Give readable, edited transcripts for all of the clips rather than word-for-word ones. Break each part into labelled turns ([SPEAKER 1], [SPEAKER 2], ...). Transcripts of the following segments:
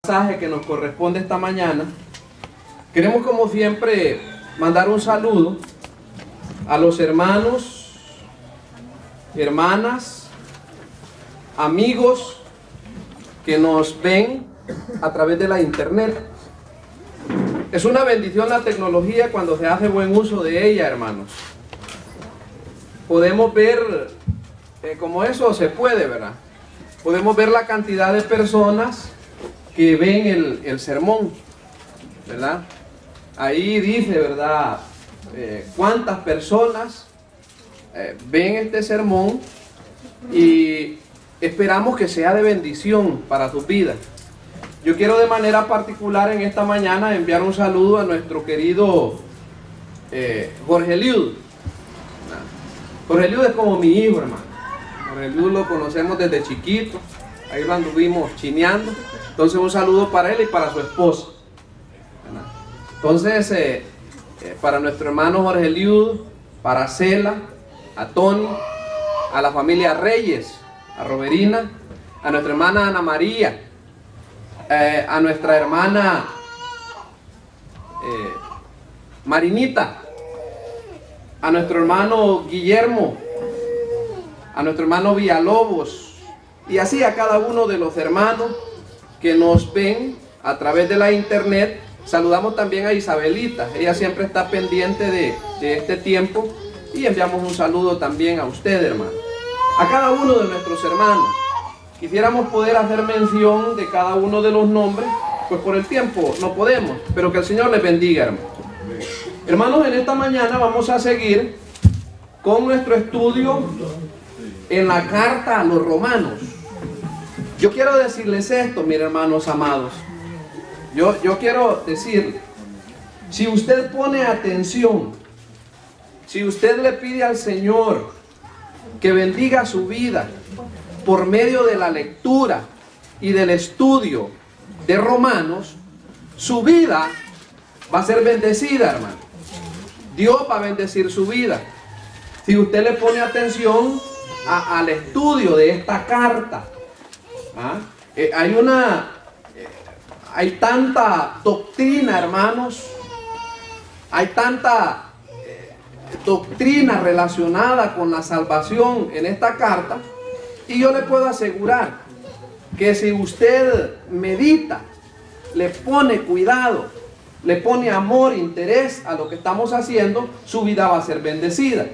[SPEAKER 1] mensaje que nos corresponde esta mañana, queremos como siempre mandar un saludo a los hermanos, hermanas, amigos que nos ven a través de la internet. Es una bendición la tecnología cuando se hace buen uso de ella, hermanos. Podemos ver, como eso se puede, ¿verdad? Podemos ver la cantidad de personas que ven el sermón, ¿verdad? Ahí dice, ¿verdad? Cuántas personas ven este sermón, y esperamos que sea de bendición para tus vidas. Yo quiero de manera particular en esta mañana enviar un saludo a nuestro querido Jorge Liud. Jorge Liud es como mi hijo, hermano. Jorge Liud lo conocemos desde chiquito, ahí lo anduvimos chineando. Entonces un saludo para él y para su esposa. Entonces para nuestro hermano Jorge Liud, para Cela, a Tony, a la familia Reyes, a Roberina, a nuestra hermana Ana María, a nuestra hermana Marinita, a nuestro hermano Guillermo, a nuestro hermano Villalobos, y así a cada uno de los hermanos que nos ven a través de la internet. Saludamos también a Isabelita, ella siempre está pendiente de este tiempo, y enviamos un saludo también a usted, hermano. A cada uno de nuestros hermanos. Quisiéramos poder hacer mención de cada uno de los nombres, pues por el tiempo no podemos, pero que el Señor les bendiga, hermanos. Hermanos, en esta mañana vamos a seguir con nuestro estudio en la carta a los romanos. Yo quiero decirles esto, mis hermanos amados. Yo quiero decirle, si usted pone atención, si usted le pide al Señor que bendiga su vida por medio de la lectura y del estudio de Romanos, su vida va a ser bendecida, hermano. Dios va a bendecir su vida. Si usted le pone atención al estudio de esta carta, hay tanta doctrina, hermanos, hay tanta doctrina relacionada con la salvación en esta carta, y yo le puedo asegurar que si usted medita, le pone cuidado, le pone amor, interés a lo que estamos haciendo, su vida va a ser bendecida.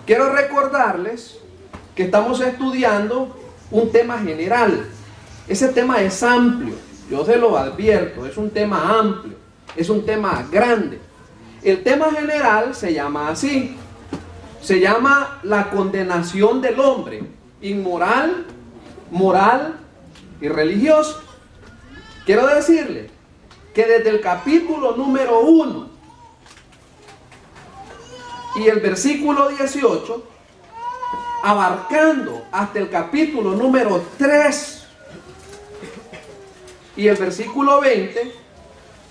[SPEAKER 1] Quiero recordarles que estamos estudiando un tema general. Ese tema es amplio, yo se lo advierto, es un tema amplio, es un tema grande. El tema general se llama así, se llama la condenación del hombre, inmoral, moral y religioso. Quiero decirle que desde el capítulo número 1 y el versículo 18, abarcando hasta el capítulo número 3 y el versículo 20,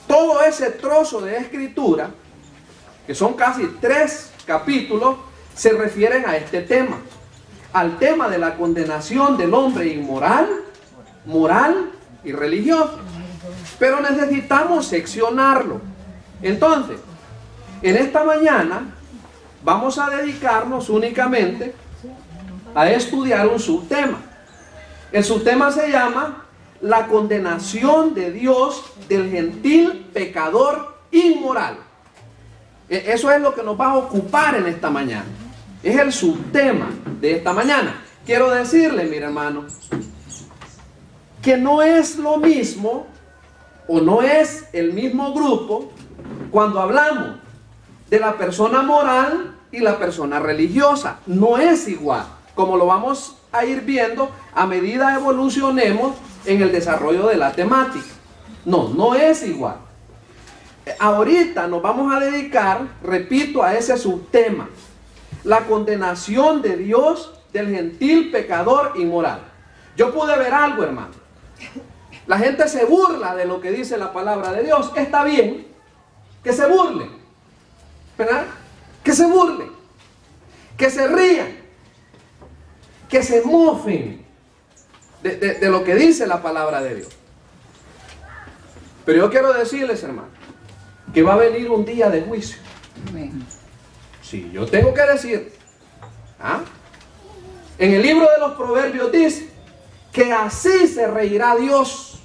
[SPEAKER 1] todo ese trozo de escritura, que son casi 3 capítulos, se refieren a este tema, al tema de la condenación del hombre inmoral, moral y religioso. Pero necesitamos seccionarlo. Entonces, en esta mañana vamos a dedicarnos únicamente a estudiar un subtema. El subtema se llama la condenación de Dios del gentil pecador inmoral. Eso es lo que nos va a ocupar en esta mañana. Es el subtema de esta mañana. Quiero decirle, mi hermano, que no es lo mismo, o no es el mismo grupo, cuando hablamos de la persona moral y la persona religiosa. No es igual, como lo vamos a ir viendo a medida evolucionemos en el desarrollo de la temática. No es igual. Ahorita nos vamos a dedicar, repito, a ese subtema, la condenación de Dios del gentil pecador inmoral. Yo pude ver algo, hermano. La gente se burla de lo que dice la palabra de Dios. Está bien que se burlen, ¿verdad? Que se burlen, que se rían, que se mofen de lo que dice la palabra de Dios. Pero yo quiero decirles, hermano, que va a venir un día de juicio. Sí, yo tengo que decir. En el libro de los Proverbios dice que así se reirá Dios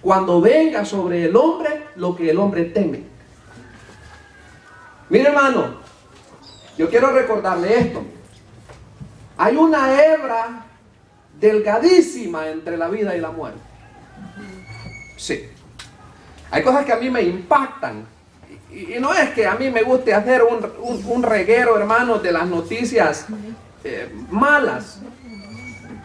[SPEAKER 1] cuando venga sobre el hombre lo que el hombre teme. Mire, hermano, yo quiero recordarle esto. Hay una hebra delgadísima entre la vida y la muerte. Sí. Hay cosas que a mí me impactan. Y no es que a mí me guste hacer un reguero, hermano, de las noticias malas.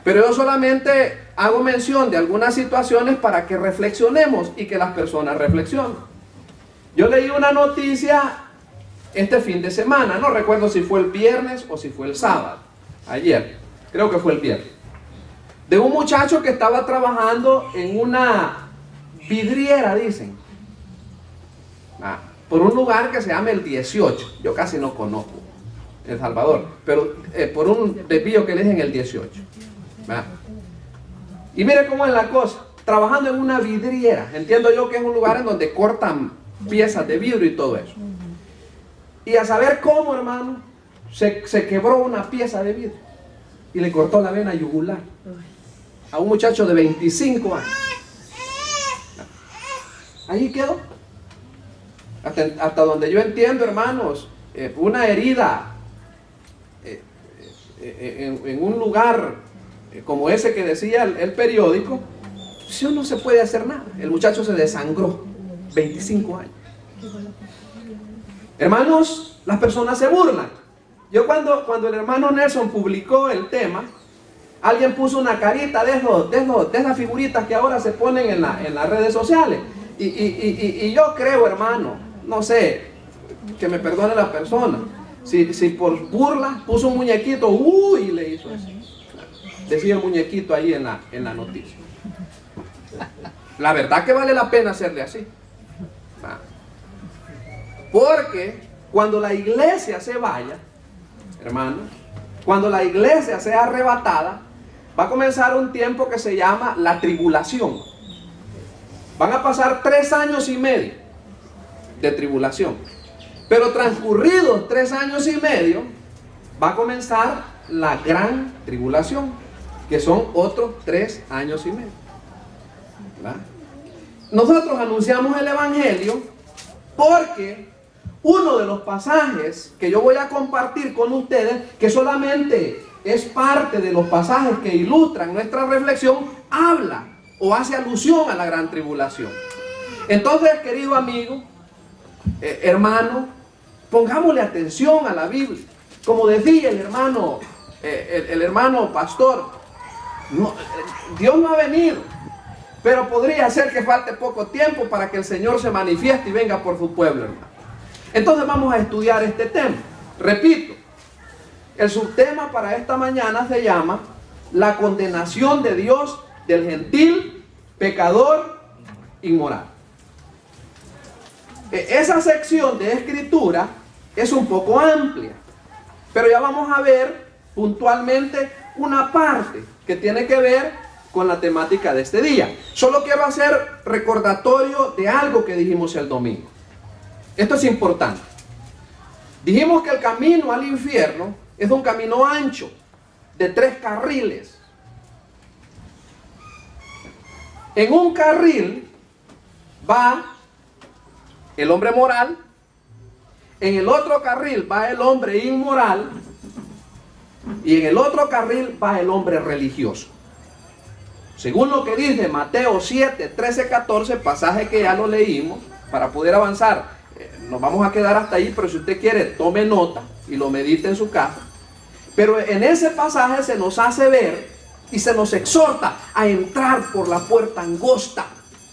[SPEAKER 1] Pero yo solamente hago mención de algunas situaciones para que reflexionemos y que las personas reflexionen. Yo leí una noticia este fin de semana, no recuerdo si fue el viernes o si fue el sábado, ayer, creo que fue el viernes, de un muchacho que estaba trabajando en una vidriera, dicen, por un lugar que se llama el 18, yo casi no conozco El Salvador, pero por un desvío que le dicen el 18. Y mire cómo es la cosa, trabajando en una vidriera, entiendo yo que es un lugar en donde cortan piezas de vidrio y todo eso. Y a saber cómo, hermano, se quebró una pieza de vidrio y le cortó la vena yugular a un muchacho de 25 años. Ahí quedó. Hasta donde yo entiendo, hermanos, una herida en un lugar como ese que decía el periódico, si no se puede hacer nada. El muchacho se desangró, 25 años. Hermanos, las personas se burlan. Yo cuando el hermano Nelson publicó el tema, alguien puso una carita de esas figuritas que ahora se ponen en las redes sociales. Y yo creo, hermano, no sé, que me perdone la persona, si por burla puso un muñequito, y le hizo eso. Decía el muñequito ahí en la noticia. La verdad que vale la pena hacerle así. Porque cuando la iglesia se vaya, hermano, cuando la iglesia sea arrebatada, va a comenzar un tiempo que se llama la tribulación. Van a pasar 3 años y medio de tribulación. Pero transcurridos 3 años y medio, va a comenzar la gran tribulación, que son otros 3 años y medio. ¿Verdad? Nosotros anunciamos el Evangelio porque uno de los pasajes que yo voy a compartir con ustedes, que solamente es parte de los pasajes que ilustran nuestra reflexión, habla o hace alusión a la gran tribulación. Entonces, querido amigo, hermano, pongámosle atención a la Biblia. Como decía el hermano pastor, Dios no ha venido, pero podría ser que falte poco tiempo para que el Señor se manifieste y venga por su pueblo, hermano. Entonces vamos a estudiar este tema. Repito, el subtema para esta mañana se llama la condenación de Dios del gentil, pecador, inmoral. Esa sección de escritura es un poco amplia, pero ya vamos a ver puntualmente una parte que tiene que ver con la temática de este día. Solo quiero hacer recordatorio de algo que dijimos el domingo. Esto es importante. Dijimos que el camino al infierno es un camino ancho, de 3 carriles. En un carril va el hombre moral, en el otro carril va el hombre inmoral y en el otro carril va el hombre religioso. Según lo que dice Mateo 7, 13, 14, pasaje que ya lo leímos, para poder avanzar, nos vamos a quedar hasta ahí, pero si usted quiere, tome nota y lo medite en su casa. Pero en ese pasaje se nos hace ver y se nos exhorta a entrar por la puerta angosta,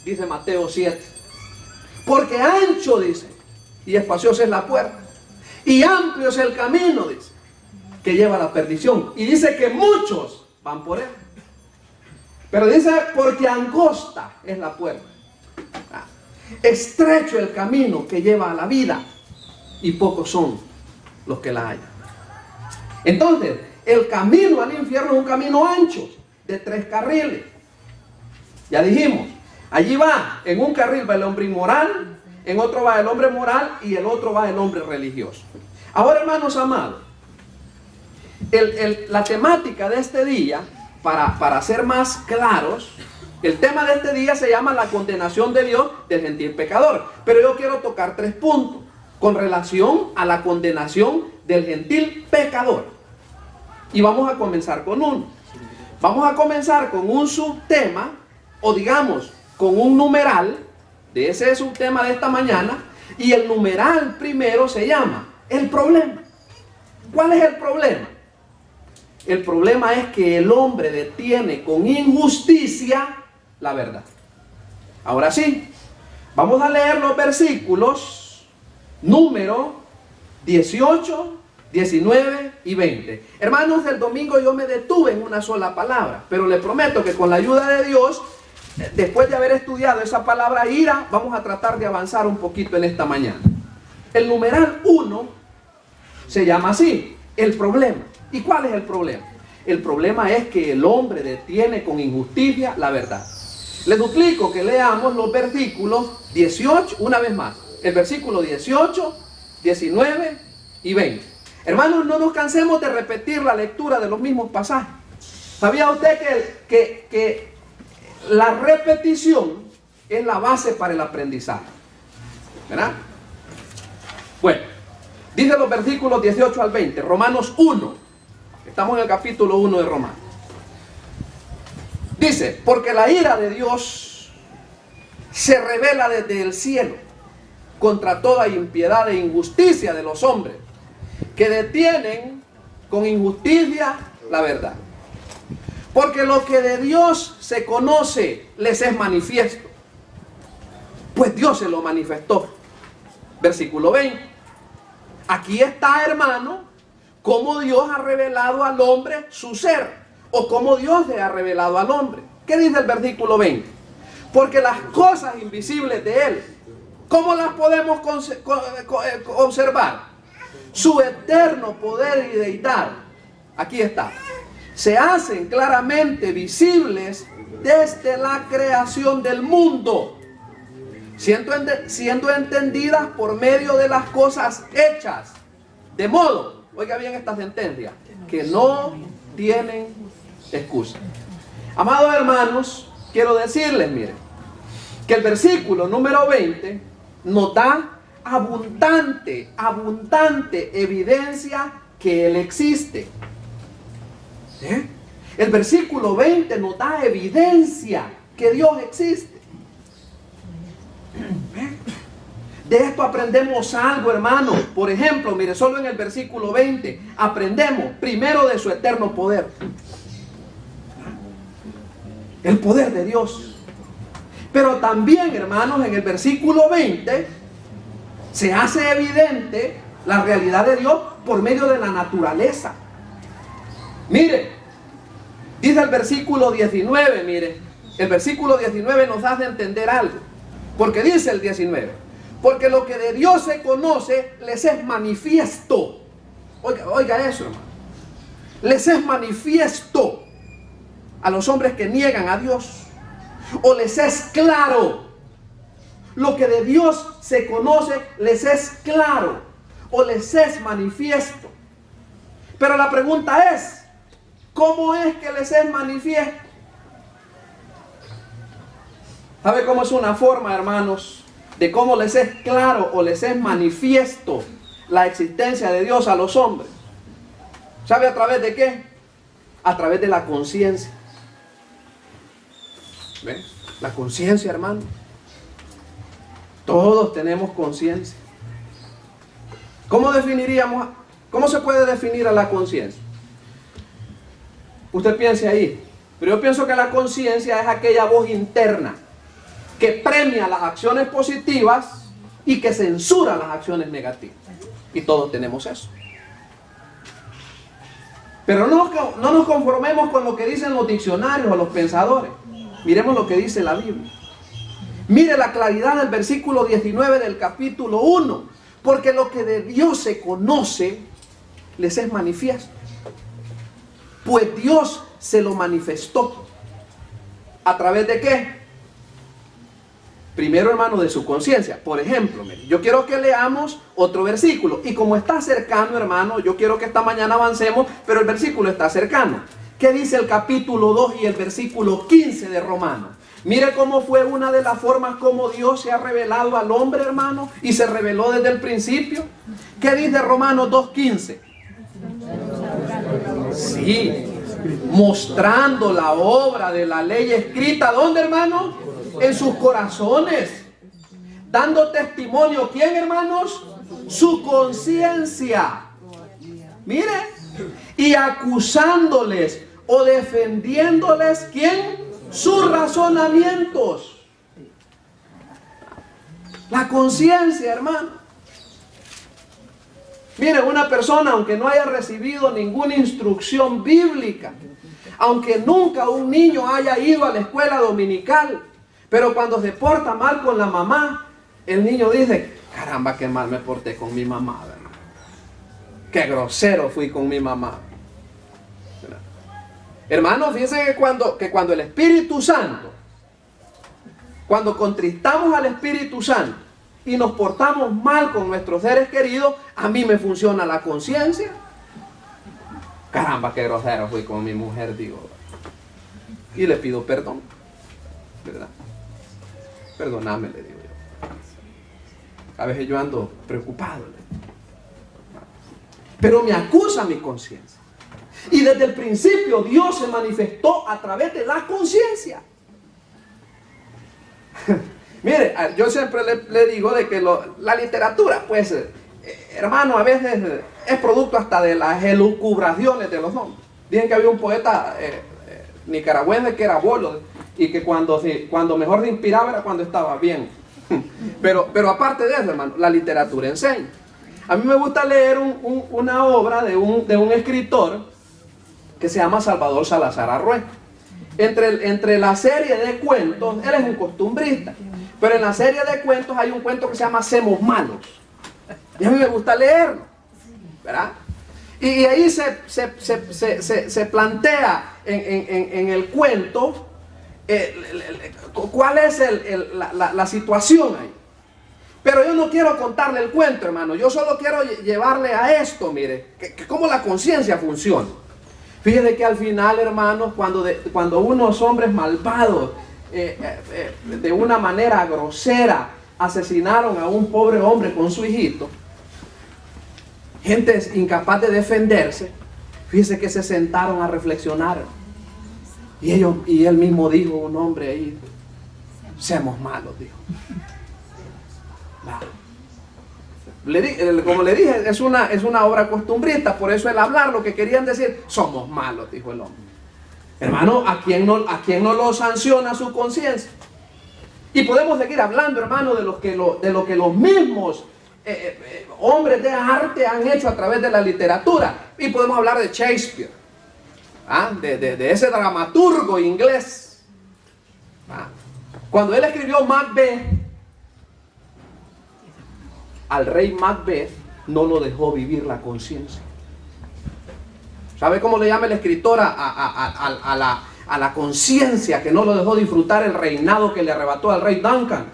[SPEAKER 1] dice Mateo 7. Porque ancho, dice, y espaciosa es la puerta, y amplio es el camino, dice, que lleva a la perdición. Y dice que muchos van por él. Pero dice, porque angosta es la puerta, estrecho el camino que lleva a la vida, y pocos son los que la hallan. Entonces, el camino al infierno es un camino ancho, de 3 carriles. Ya dijimos, Allí va, en un carril va el hombre inmoral, en otro va el hombre moral y el otro va el hombre religioso. Ahora, hermanos amados, la temática de este día, para ser más claros, el tema de este día se llama la condenación de Dios del gentil pecador. Pero yo quiero tocar 3 puntos con relación a la condenación del gentil pecador. Y vamos a comenzar con uno. Vamos a comenzar con un subtema, o digamos, con un numeral de ese subtema de esta mañana. Y el numeral primero se llama el problema. ¿Cuál es el problema? El problema es que el hombre detiene con injusticia la verdad. Ahora sí, vamos a leer los versículos número 18, 19 y 20. Hermanos, el domingo yo me detuve en una sola palabra, pero les prometo que con la ayuda de Dios, después de haber estudiado esa palabra ira, vamos a tratar de avanzar un poquito en esta mañana. El numeral 1 se llama así, el problema. ¿Y cuál es el problema? El problema es que el hombre detiene con injusticia la verdad. Les duplico que leamos los versículos 18, una vez más. El versículo 18, 19 y 20. Hermanos, no nos cansemos de repetir la lectura de los mismos pasajes. ¿Sabía usted que la repetición es la base para el aprendizaje? ¿Verdad? Bueno, dice los versículos 18 al 20, Romanos 1. Estamos en el capítulo 1 de Romanos. Dice, porque la ira de Dios se revela desde el cielo contra toda impiedad e injusticia de los hombres que detienen con injusticia la verdad. Porque lo que de Dios se conoce les es manifiesto, pues Dios se lo manifestó. Versículo 20. Aquí está, hermano, cómo Dios ha revelado al hombre su ser, o cómo Dios le ha revelado al hombre. ¿Qué dice el versículo 20? Porque las cosas invisibles de Él, ¿cómo las podemos observar? Su eterno poder y deidad, aquí está, se hacen claramente visibles desde la creación del mundo, siendo entendidas por medio de las cosas hechas, de modo, oiga bien esta sentencia, que no tienen excusa. Amados hermanos, quiero decirles, miren, que el versículo número 20 nos da abundante evidencia que Él existe. El versículo 20 nos da evidencia que Dios existe. De esto aprendemos algo, hermano. Por ejemplo, mire, solo en el versículo 20 aprendemos primero de su eterno poder. El poder de Dios. Pero también, hermanos, en el versículo 20 se hace evidente la realidad de Dios por medio de la naturaleza. Mire, dice el versículo 19, mire, el versículo 19 nos hace entender algo. Porque dice el 19, porque lo que de Dios se conoce les es manifiesto. Oiga eso, hermano. Les es manifiesto a los hombres que niegan a Dios. O les es claro. Lo que de Dios se conoce les es claro. O les es manifiesto. Pero la pregunta es, ¿cómo es que les es manifiesto? ¿Sabe cómo es una forma, hermanos, de cómo les es claro o les es manifiesto la existencia de Dios a los hombres? ¿Sabe a través de qué? A través de la conciencia. ¿Ven? La conciencia, hermano. Todos tenemos conciencia. ¿Cómo definiríamos? ¿Cómo se puede definir a la conciencia? Usted piense ahí. Pero yo pienso que la conciencia es aquella voz interna que premia las acciones positivas y que censura las acciones negativas. Y todos tenemos eso. Pero no nos conformemos con lo que dicen los diccionarios o los pensadores. Miremos lo que dice la Biblia. Mire la claridad del versículo 19 del capítulo 1. Porque lo que de Dios se conoce les es manifiesto. Pues Dios se lo manifestó. ¿A través de qué? Primero, hermano, de su conciencia. Por ejemplo, mire, yo quiero que leamos otro versículo. Y como está cercano, hermano, yo quiero que esta mañana avancemos, pero el versículo está cercano. ¿Qué dice el capítulo 2 y el versículo 15 de Romanos? Mire cómo fue una de las formas como Dios se ha revelado al hombre, hermano, y se reveló desde el principio. ¿Qué dice Romanos 2:15? Sí, mostrando la obra de la ley escrita, ¿dónde, hermano? En sus corazones, dando testimonio, ¿quién, hermanos? Su conciencia. Mire, y acusándoles o defendiéndoles, ¿quién? Sus razonamientos. La conciencia, hermano. Mire, una persona, aunque no haya recibido ninguna instrucción bíblica, aunque nunca un niño haya ido a la escuela dominical, pero cuando se porta mal con la mamá, el niño dice: caramba, qué mal me porté con mi mamá, ¿verdad? Qué grosero fui con mi mamá. ¿Verdad? Hermanos, fíjense que cuando el Espíritu Santo, cuando contristamos al Espíritu Santo y nos portamos mal con nuestros seres queridos, a mí me funciona la conciencia. Caramba, qué grosero fui con mi mujer, digo. Y le pido perdón, ¿verdad? Perdóname, le digo yo. A veces yo ando preocupado, pero me acusa mi conciencia. Y desde el principio Dios se manifestó a través de la conciencia. Mire, yo siempre le digo de que la literatura, pues, hermano, a veces es producto hasta de las elucubraciones de los hombres. Dicen que había un poeta nicaragüense que era bolo, y que cuando mejor se inspiraba era cuando estaba bien. Pero aparte de eso, hermano, la literatura enseña. A mí me gusta leer una obra de un escritor que se llama Salvador Salazar Arrué. Entre la serie de cuentos, él es un costumbrista, pero en la serie de cuentos hay un cuento que se llama Semos Malos. Y a mí me gusta leerlo, ¿verdad? Y ahí se plantea en el cuento cuál es la situación ahí. Pero yo no quiero contarle el cuento, hermano. Yo solo quiero llevarle a esto, mire, que cómo la conciencia funciona. Fíjese que al final, hermanos, cuando unos hombres malvados, de una manera grosera, asesinaron a un pobre hombre con su hijito, gente incapaz de defenderse, fíjese que se sentaron a reflexionar. Y él mismo dijo, un hombre ahí: seamos malos, dijo. Como le dije, es una obra costumbrista, por eso el hablar lo que querían decir: somos malos, dijo el hombre. Hermano, ¿a quién no lo sanciona su conciencia? Y podemos seguir hablando, hermano, de lo que los mismos hombres de arte han hecho a través de la literatura. Y podemos hablar de Shakespeare, de ese dramaturgo inglés. Cuando él escribió Macbeth, al rey Macbeth no lo dejó vivir la conciencia. ¿Sabe cómo le llama el escritor a la conciencia que no lo dejó disfrutar el reinado que le arrebató al rey Duncan?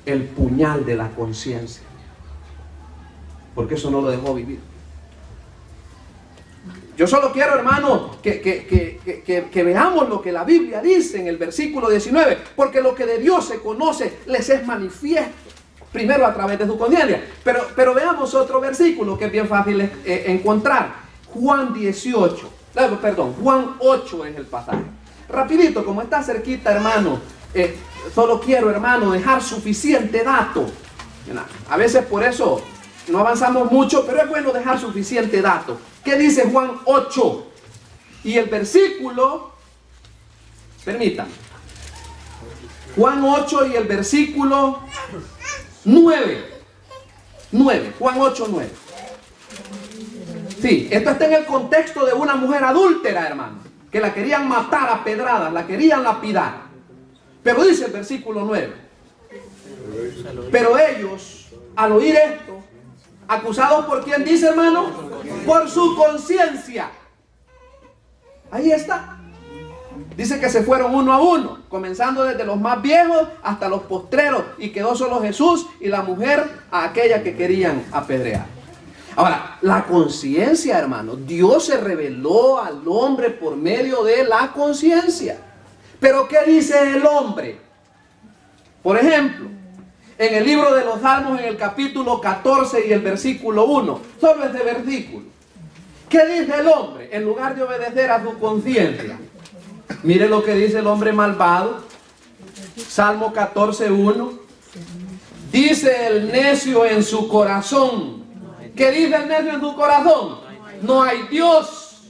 [SPEAKER 1] El puñal de la conciencia. Porque eso no lo dejó vivir. Yo solo quiero, hermano, que veamos lo que la Biblia dice en el versículo 19. Porque lo que de Dios se conoce les es manifiesto. Primero a través de su conciencia. Pero veamos otro versículo que es bien fácil encontrar. Juan 8 es el pasaje. Rapidito, como está cerquita, hermano, solo quiero, hermano, dejar suficiente dato. A veces por eso no avanzamos mucho, pero es bueno dejar suficiente dato. ¿Qué dice Juan 8? Y el versículo, permítanme, Juan 8 y el versículo 9, Juan 8, 9. Sí, esto está en el contexto de una mujer adúltera, hermano, que la querían matar a pedradas, la querían lapidar. Pero dice el versículo 9: pero ellos, al oír esto, acusados por quién, dice, hermano, por su conciencia. Ahí está. dice que se fueron uno a uno, comenzando desde los más viejos hasta los postreros, y quedó solo Jesús y la mujer a aquella que querían apedrear. Ahora, la conciencia, hermano, Dios se reveló al hombre por medio de la conciencia. Pero ¿qué dice el hombre? Por ejemplo, en el libro de los Salmos, en el capítulo 14 y el versículo 1, solo este versículo. ¿Qué dice el hombre en lugar de obedecer a su conciencia? Mire lo que dice el hombre malvado. Salmo 14, 1. Dice el necio en su corazón. ¿Qué dice el necio en su corazón? No hay Dios.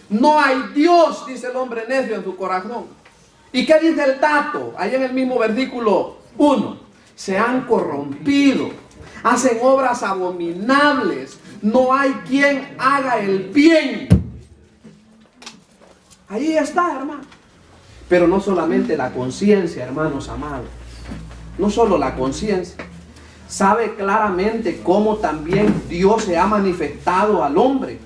[SPEAKER 1] No hay Dios, dice el hombre necio en su corazón. ¿Y qué dice el tato? Ahí en el mismo versículo 1. Se han corrompido, hacen obras abominables, no hay quien haga el bien. Ahí está, hermano. Pero no solamente la conciencia, hermanos amados. No solo la conciencia. Sabe claramente cómo también Dios se ha manifestado al hombre.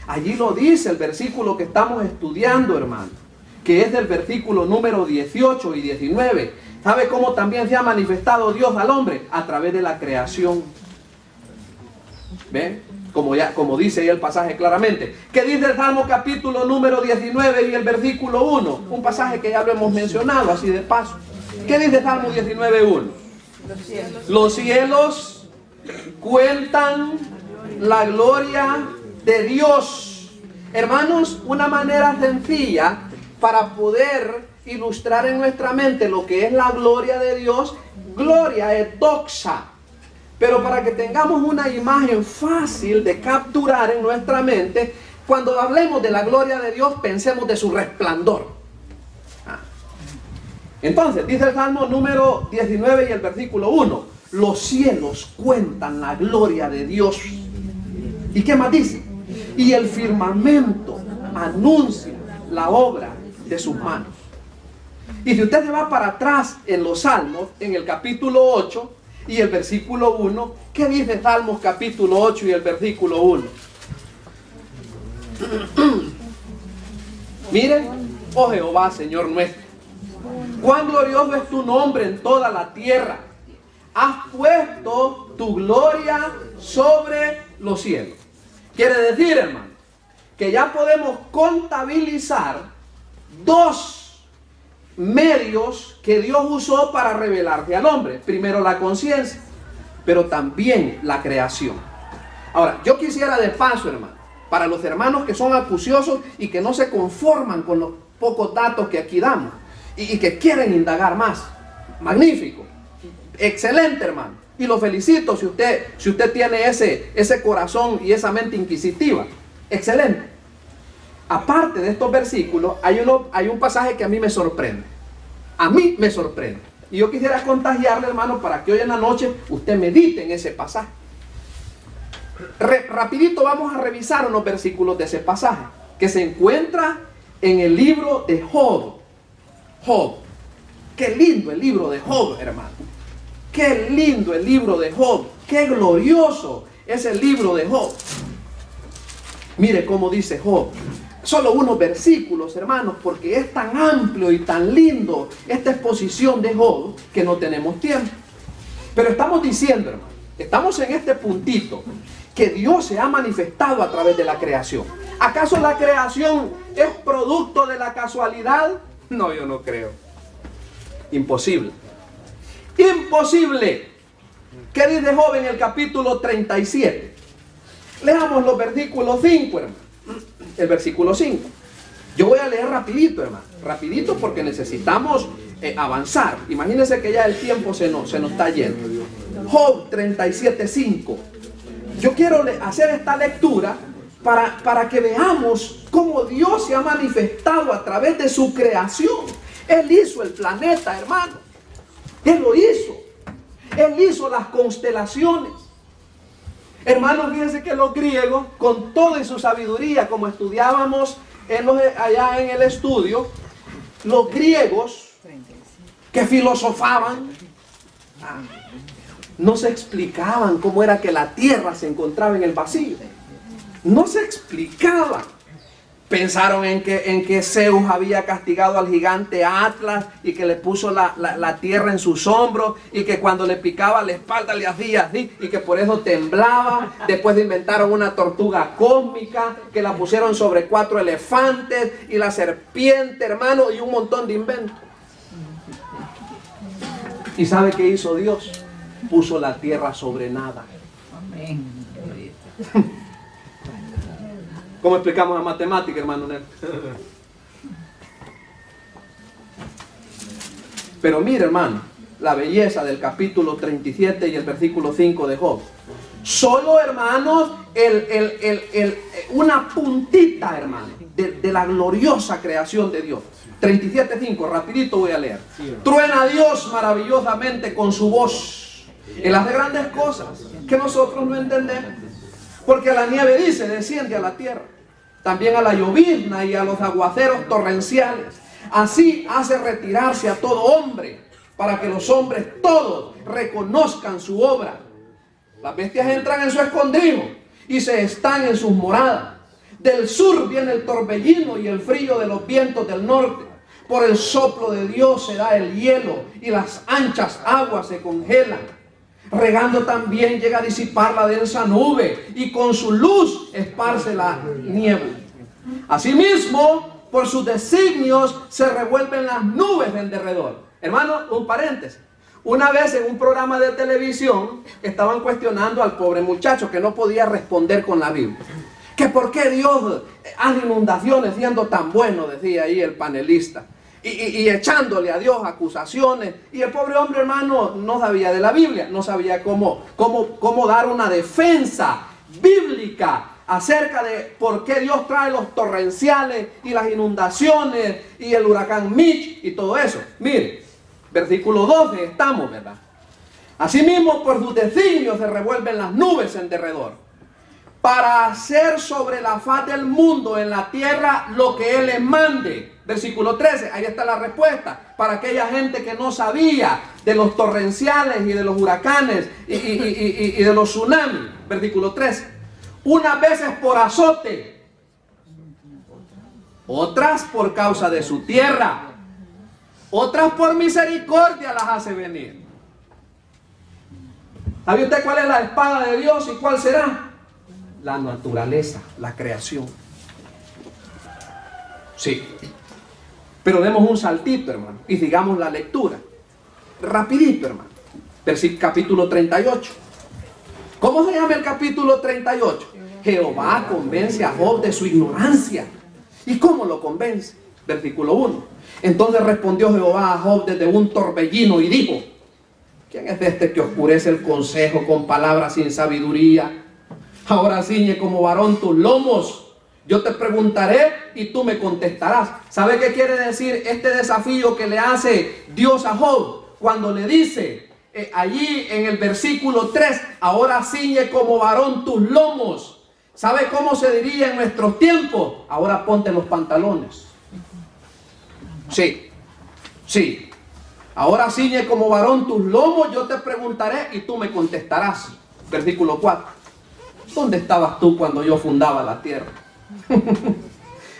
[SPEAKER 1] Allí lo dice el versículo que estamos estudiando, hermano, que es del versículo número 18 y 19. ¿Sabe cómo también se ha manifestado Dios al hombre? A través de la creación. ¿Ven? Como dice ahí el pasaje claramente. ¿Qué dice el Salmo capítulo número 19 y el versículo 1? Un pasaje que ya lo hemos mencionado así de paso. ¿Qué dice el Salmo 19, 1? Los cielos cuentan la gloria de Dios. Hermanos, una manera sencilla para poder ilustrar en nuestra mente lo que es la gloria de Dios, gloria es doxa. Pero para que tengamos una imagen fácil de capturar en nuestra mente, cuando hablemos de la gloria de Dios, pensemos de su resplandor. Entonces, dice el Salmo número 19 y el versículo 1. Los cielos cuentan la gloria de Dios. ¿Y qué más dice? Y el firmamento anuncia la obra de sus manos. Y si usted se va para atrás en los Salmos, en el capítulo 8 y el versículo 1, ¿qué dice Salmos capítulo 8 y el versículo 1? Miren, oh Jehová, Señor nuestro, cuán glorioso es tu nombre en toda la tierra. Has puesto tu gloria sobre los cielos. Quiere decir, hermano, que ya podemos contabilizar dos medios que Dios usó para revelarse al hombre. Primero la conciencia, pero también la creación. Ahora, yo quisiera de paso, hermano, para los hermanos que son acuciosos y que no se conforman con los pocos datos que aquí damos y que quieren indagar más. Magnífico, excelente, hermano. Y lo felicito si usted tiene ese corazón y esa mente inquisitiva. Excelente. Aparte de estos versículos, hay un pasaje que a mí me sorprende. A mí me sorprende. Y yo quisiera contagiarle, hermano, para que hoy en la noche usted medite en ese pasaje. Rapidito vamos a revisar unos versículos de ese pasaje, que se encuentra en el libro de Job. Job. Qué lindo el libro de Job, hermano. Qué lindo el libro de Job. Qué glorioso es el libro de Job. Mire cómo dice Job. Solo unos versículos, hermanos, porque es tan amplio y tan lindo esta exposición de Job que no tenemos tiempo. Pero estamos diciendo, hermano, estamos en este puntito, que Dios se ha manifestado a través de la creación. ¿Acaso la creación es producto de la casualidad? No, yo no creo. Imposible. Imposible. ¿Qué dice Job en el capítulo 37? Leamos los versículos 5, hermano. El versículo 5. Yo voy a leer rapidito, hermano. Rapidito porque necesitamos avanzar. Imagínense que ya el tiempo se nos está yendo. Job 37, 5. Yo quiero hacer esta lectura para que veamos cómo Dios se ha manifestado a través de su creación. Él hizo el planeta, hermano. Él lo hizo. Él hizo las constelaciones. Hermanos, fíjense que los griegos, con toda su sabiduría, como estudiábamos allá en el estudio, los griegos que filosofaban, no se explicaban cómo era que la tierra se encontraba en el vacío. No se explicaban. Pensaron en que Zeus había castigado al gigante Atlas y que le puso la tierra en sus hombros y que cuando le picaba la espalda le hacía así y que por eso temblaba. Después inventaron una tortuga cósmica que la pusieron sobre 4 elefantes y la serpiente, hermano, y un montón de inventos. ¿Y sabe qué hizo Dios? Puso la tierra sobre nada.
[SPEAKER 2] Amén.
[SPEAKER 1] ¿Cómo explicamos la matemática, hermano Nel? Pero mire, hermano, la belleza del capítulo 37 y el versículo 5 de Job. Solo, hermanos, una puntita, hermano, de la gloriosa creación de Dios. 37:5, rapidito voy a leer. Truena Dios maravillosamente con su voz. Él hace grandes cosas que nosotros no entendemos. Porque la nieve, dice, desciende a la tierra. También a la llovizna y a los aguaceros torrenciales. Así hace retirarse a todo hombre, para que los hombres todos reconozcan su obra. Las bestias entran en su escondrijo y se están en sus moradas. Del sur viene el torbellino y el frío de los vientos del norte. Por el soplo de Dios se da el hielo y las anchas aguas se congelan. Regando también llega a disipar la densa nube y con su luz esparce la niebla. Asimismo, por sus designios se revuelven las nubes en derredor. Hermano, un paréntesis. Una vez en un programa de televisión estaban cuestionando al pobre muchacho que no podía responder con la Biblia. Que por qué Dios hace inundaciones siendo tan bueno, decía ahí el panelista. Y echándole a Dios acusaciones. Y el pobre hombre, hermano, no sabía de la Biblia. No sabía cómo dar una defensa bíblica acerca de por qué Dios trae los torrenciales y las inundaciones y el huracán Mitch y todo eso. Mire, versículo 12 estamos, ¿verdad? Asimismo, por sus designios se revuelven las nubes en derredor, para hacer sobre la faz del mundo en la tierra lo que Él les mande. Versículo 13, ahí está la respuesta. Para aquella gente que no sabía de los torrenciales y de los huracanes y de los tsunamis. Versículo 13. Unas veces por azote, otras por causa de su tierra, otras por misericordia las hace venir. ¿Sabe usted cuál es la espada de Dios y cuál será? La naturaleza, la creación. Sí. Pero demos un saltito, hermano, y sigamos la lectura. Rapidito, hermano. Capítulo 38. ¿Cómo se llama el capítulo 38? Jehová convence a Job de su ignorancia. ¿Y cómo lo convence? Versículo 1. Entonces respondió Jehová a Job desde un torbellino y dijo: ¿quién es este que oscurece el consejo con palabras sin sabiduría? Ahora ciñe como varón tus lomos. Yo te preguntaré y tú me contestarás. ¿Sabe qué quiere decir este desafío que le hace Dios a Job? Cuando le dice allí en el versículo 3, ahora ciñe como varón tus lomos. ¿Sabe cómo se diría en nuestros tiempos? Ahora ponte los pantalones. Sí, sí. Ahora ciñe como varón tus lomos, yo te preguntaré y tú me contestarás. Versículo 4. ¿Dónde estabas tú cuando yo fundaba la tierra?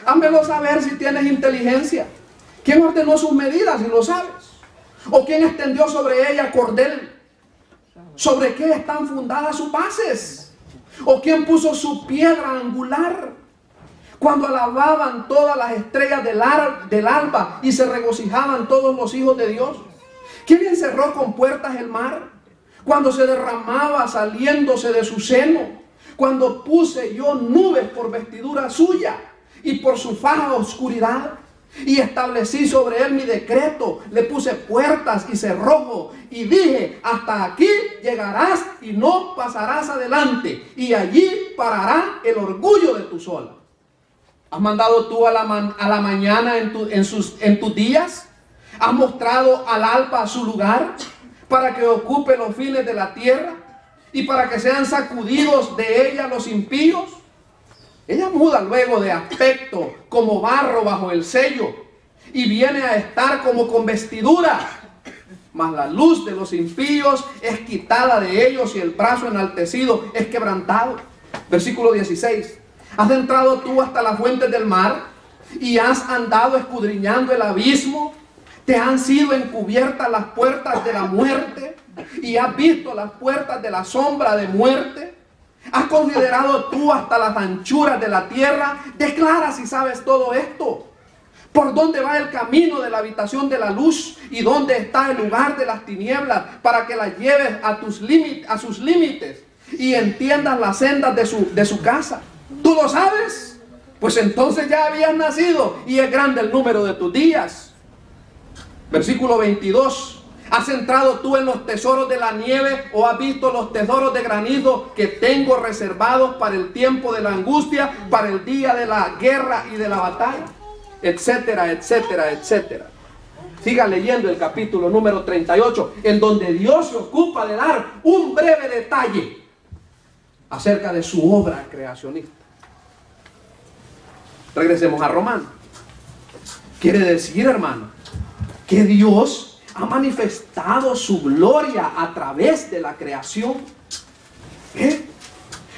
[SPEAKER 1] Házmelo saber si tienes inteligencia. ¿Quién ordenó sus medidas si lo sabes? ¿O quién extendió sobre ella cordel? ¿Sobre qué están fundadas sus bases? ¿O quién puso su piedra angular? Cuando alababan todas las estrellas del alba y se regocijaban todos los hijos de Dios. ¿Quién encerró con puertas el mar? Cuando se derramaba saliéndose de su seno. Cuando puse yo nubes por vestidura suya y por su faja oscuridad, y establecí sobre él mi decreto, le puse puertas y cerrojo, y dije: hasta aquí llegarás y no pasarás adelante, y allí parará el orgullo de tu sola. ¿Has mandado tú a la mañana en tus días? ¿Has mostrado al alba su lugar para que ocupe los fines de la tierra? Y para que sean sacudidos de ella los impíos. Ella muda luego de aspecto como barro bajo el sello y viene a estar como con vestidura. Mas la luz de los impíos es quitada de ellos y el brazo enaltecido es quebrantado. Versículo 16. ¿Has entrado tú hasta las fuentes del mar y has andado escudriñando el abismo? ¿Te han sido encubiertas las puertas de la muerte y has visto las puertas de la sombra de muerte? ¿Has considerado tú hasta las anchuras de la tierra? Declara si sabes todo esto. ¿Por dónde va el camino de la habitación de la luz? ¿Y dónde está el lugar de las tinieblas? Para que las lleves a sus límites y entiendas las sendas de su casa. ¿Tú lo sabes? Pues entonces ya habías nacido y es grande el número de tus días. Versículo 22. ¿Has entrado tú en los tesoros de la nieve o has visto los tesoros de granizo que tengo reservados para el tiempo de la angustia, para el día de la guerra y de la batalla? Etcétera, etcétera, etcétera. Siga leyendo el capítulo número 38, en donde Dios se ocupa de dar un breve detalle acerca de su obra creacionista. Regresemos a Romanos. Quiere decir, hermano, que Dios ha manifestado su gloria a través de la creación.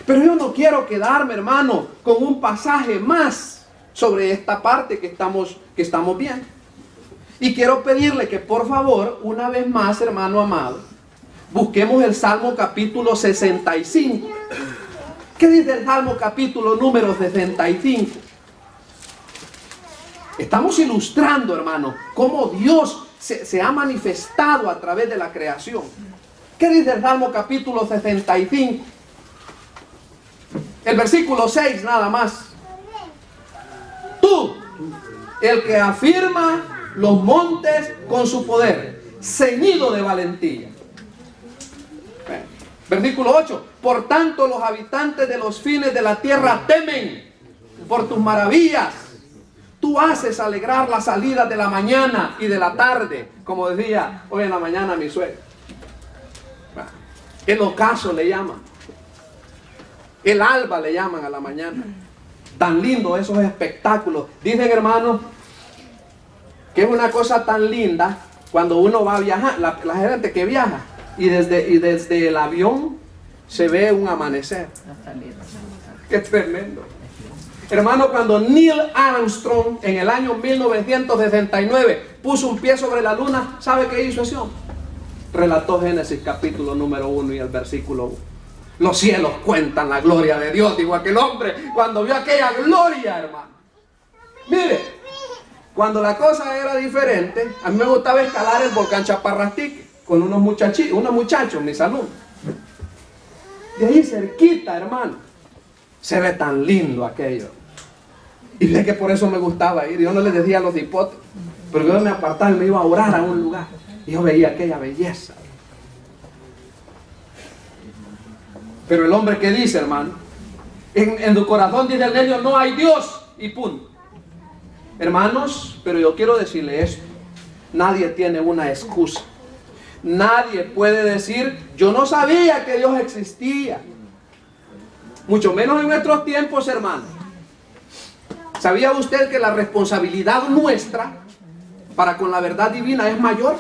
[SPEAKER 1] Pero yo no quiero quedarme, hermano, con un pasaje más sobre esta parte que estamos viendo. Y quiero pedirle que por favor, una vez más, hermano amado, busquemos el Salmo capítulo 65. ¿Qué dice el Salmo capítulo número 65? Estamos ilustrando, hermano, cómo Dios se ha manifestado a través de la creación. ¿Qué dice el Salmo capítulo 65? El versículo 6 nada más. Tú, el que afirma los montes con su poder, ceñido de valentía. Versículo 8. Por tanto los habitantes de los fines de la tierra temen por tus maravillas. Tú haces alegrar la salida de la mañana y de la tarde, como decía hoy en la mañana mi suegra. El ocaso le llaman. El alba le llaman a la mañana. Tan lindo esos espectáculos. Dicen, hermanos, que es una cosa tan linda cuando uno va a viajar, la gente que viaja, y desde el avión se ve un amanecer. Qué tremendo. Hermano, cuando Neil Armstrong en el año 1969 puso un pie sobre la luna, ¿sabe qué hizo ese hombre? Relató Génesis capítulo número 1 y el versículo 1. Los cielos cuentan la gloria de Dios, dijo aquel hombre cuando vio aquella gloria, hermano. Mire, cuando la cosa era diferente, a mí me gustaba escalar el volcán Chaparrastique con unos muchachos, mis alumnos. De ahí cerquita, hermano. Se ve tan lindo aquello. Y ve que por eso me gustaba ir. Yo no les decía a los hipotes, pero yo me apartaba y me iba a orar a un lugar. Y yo veía aquella belleza. Pero el hombre que dice, hermano, en tu corazón dice el necio, no hay Dios. Y punto. Hermanos, pero yo quiero decirle esto. Nadie tiene una excusa. Nadie puede decir, yo no sabía que Dios existía. Mucho menos en nuestros tiempos, hermano. ¿Sabía usted que la responsabilidad nuestra para con la verdad divina es mayor?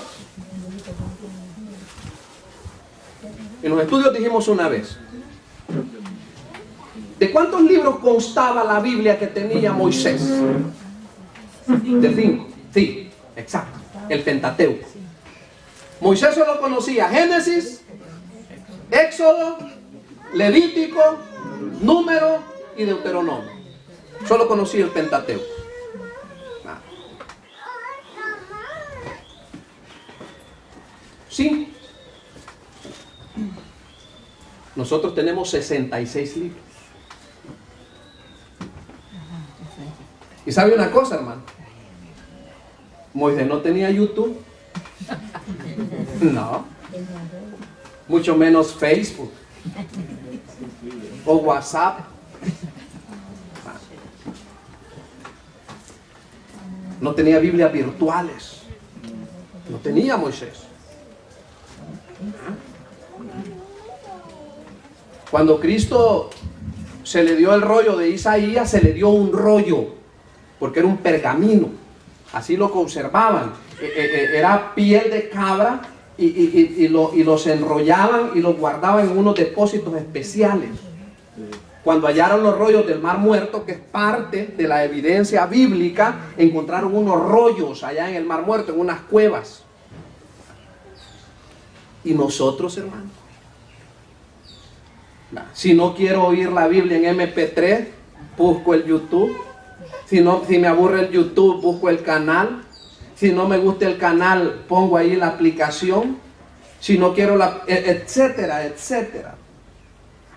[SPEAKER 1] En los estudios dijimos una vez, ¿de cuántos libros constaba la Biblia que tenía Moisés? De 5. Sí, exacto. El Pentateuco. Moisés solo conocía Génesis, Éxodo, Levítico, Número y Deuteronomio. Solo conocía el Pentateuco. Sí. Nosotros tenemos 66 libros. Y sabe una cosa, hermano. Moisés no tenía YouTube. No. Mucho menos Facebook. O WhatsApp. No tenía Biblias virtuales. No tenía Moisés. Cuando Cristo se le dio el rollo de Isaías, se le dio un rollo, porque era un pergamino. Así lo conservaban. Era piel de cabra y los enrollaban y los guardaban en unos depósitos especiales. Cuando hallaron los rollos del Mar Muerto, que es parte de la evidencia bíblica, encontraron unos rollos allá en el Mar Muerto, en unas cuevas. Y nosotros, hermanos, si no quiero oír la Biblia en MP3, busco el YouTube. Si me aburre el YouTube, busco el canal. Si no me gusta el canal, pongo ahí la aplicación. Si no quiero etcétera, etcétera.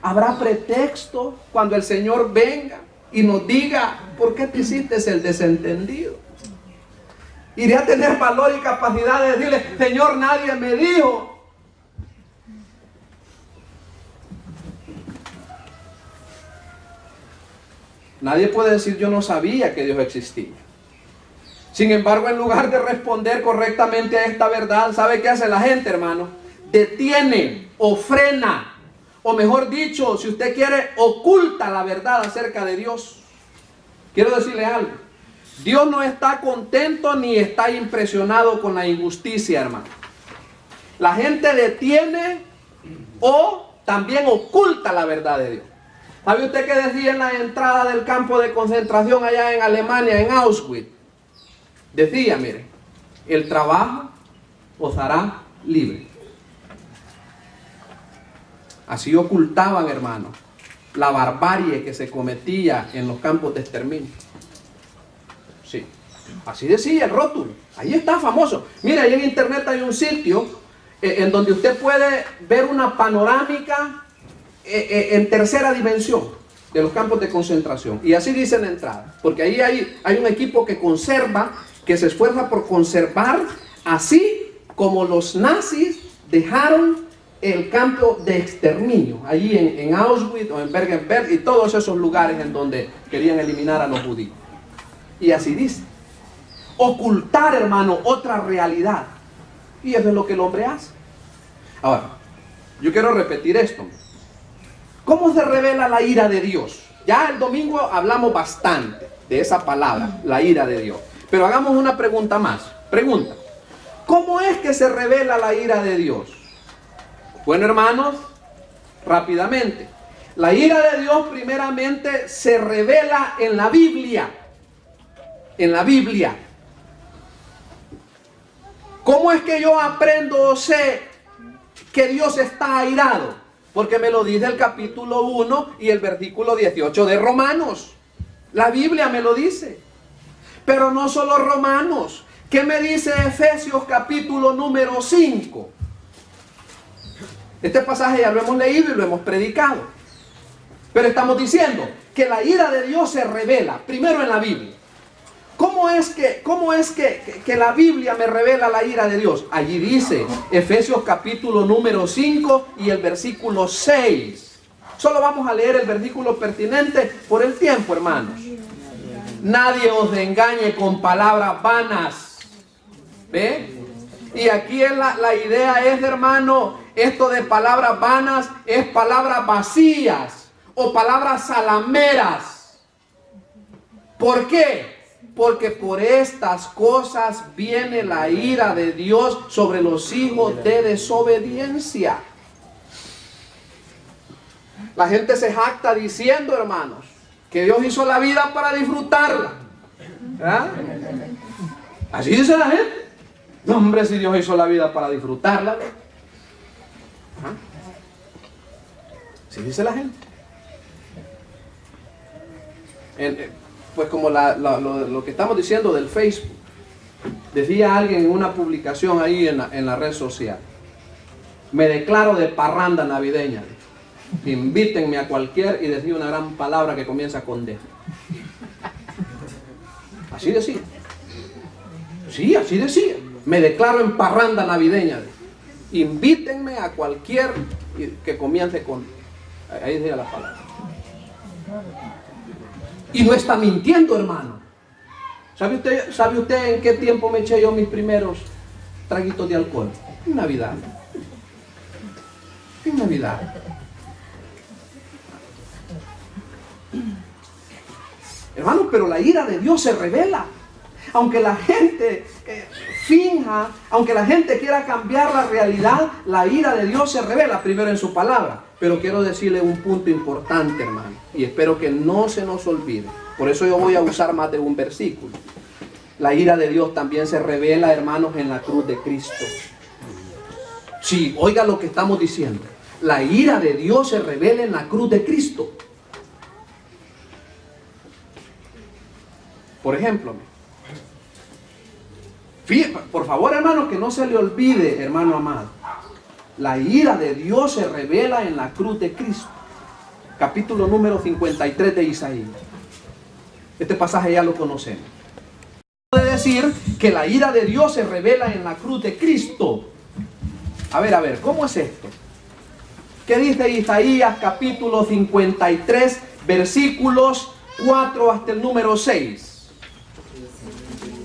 [SPEAKER 1] Habrá pretexto cuando el Señor venga y nos diga: ¿por qué te hiciste el desentendido? Iré a tener valor y capacidad de decirle: Señor, nadie me dijo. Nadie puede decir: yo no sabía que Dios existía. Sin embargo, en lugar de responder correctamente a esta verdad, ¿sabe qué hace la gente, hermano? Detiene o frena, o mejor dicho, si usted quiere, oculta la verdad acerca de Dios. Quiero decirle algo: Dios no está contento ni está impresionado con la injusticia, hermano. La gente detiene o también oculta la verdad de Dios. ¿Sabe usted qué decía en la entrada del campo de concentración allá en Alemania, en Auschwitz? Decía, mire: el trabajo os hará libre. Así ocultaban, hermanos, la barbarie que se cometía en los campos de exterminio. Sí, así decía el rótulo. Ahí está, famoso. Mire, ahí en internet hay un sitio en donde usted puede ver una panorámica en tercera dimensión de los campos de concentración. Y así dice en la entrada, porque ahí hay un equipo que conserva, que se esfuerza por conservar, así como los nazis dejaron el campo de exterminio, allí en Auschwitz o en Bergen-Belsen y todos esos lugares en donde querían eliminar a los judíos. Y así dice: ocultar, hermano, otra realidad. Y eso es lo que el hombre hace. Ahora, yo quiero repetir esto. ¿Cómo se revela la ira de Dios? Ya el domingo hablamos bastante de esa palabra, la ira de Dios. Pero hagamos una pregunta más. Pregunta: ¿cómo es que se revela la ira de Dios? Bueno, hermanos, rápidamente. La ira de Dios primeramente se revela en la Biblia. En la Biblia. ¿Cómo es que yo aprendo o sé que Dios está airado? Porque me lo dice el capítulo 1 y el versículo 18 de Romanos. La Biblia me lo dice. Pero no solo Romanos. ¿Qué me dice Efesios capítulo número 5? Este pasaje ya lo hemos leído y lo hemos predicado. Pero estamos diciendo que la ira de Dios se revela primero en la Biblia. ¿Cómo es que la Biblia me revela la ira de Dios? Allí dice Efesios capítulo número 5 y el versículo 6. Solo vamos a leer el versículo pertinente por el tiempo, hermanos. Nadie os engañe con palabras vanas. ¿Ve? Y aquí la idea es, hermano, esto de palabras vanas es palabras vacías o palabras salameras. ¿Por qué? Porque por estas cosas viene la ira de Dios sobre los hijos de desobediencia. La gente se jacta diciendo, hermanos, que Dios hizo la vida para disfrutarla. ¿Verdad? Así dice la gente. No, hombre, si Dios hizo la vida para disfrutarla. ¿Ah? Así dice la gente. Pues como lo que estamos diciendo del Facebook. Decía alguien en una publicación ahí en la red social: me declaro de parranda navideña. Invítenme a cualquier, y decía una gran palabra que comienza con D. Así decía. Sí, así decía. Me declaro en parranda navideña. Invítenme a cualquier que comience con... Ahí decía la palabra. Y no está mintiendo, hermano. ¿Sabe usted en qué tiempo me eché yo mis primeros traguitos de alcohol? En Navidad. En Navidad. Hermano, pero la ira de Dios se revela. Aunque la gente finja, aunque la gente quiera cambiar la realidad, la ira de Dios se revela primero en su palabra. Pero quiero decirle un punto importante, hermano, y espero que no se nos olvide. Por eso yo voy a usar más de un versículo. La ira de Dios también se revela, hermanos, en la cruz de Cristo. Sí, oiga lo que estamos diciendo. La ira de Dios se revela en la cruz de Cristo. Por ejemplo, por favor, hermano, que no se le olvide, hermano amado. La ira de Dios se revela en la cruz de Cristo. Capítulo número 53 de Isaías. Este pasaje ya lo conocemos. Puede decir que la ira de Dios se revela en la cruz de Cristo. A ver, ¿cómo es esto? ¿Qué dice Isaías capítulo 53, versículos 4 hasta el número 6?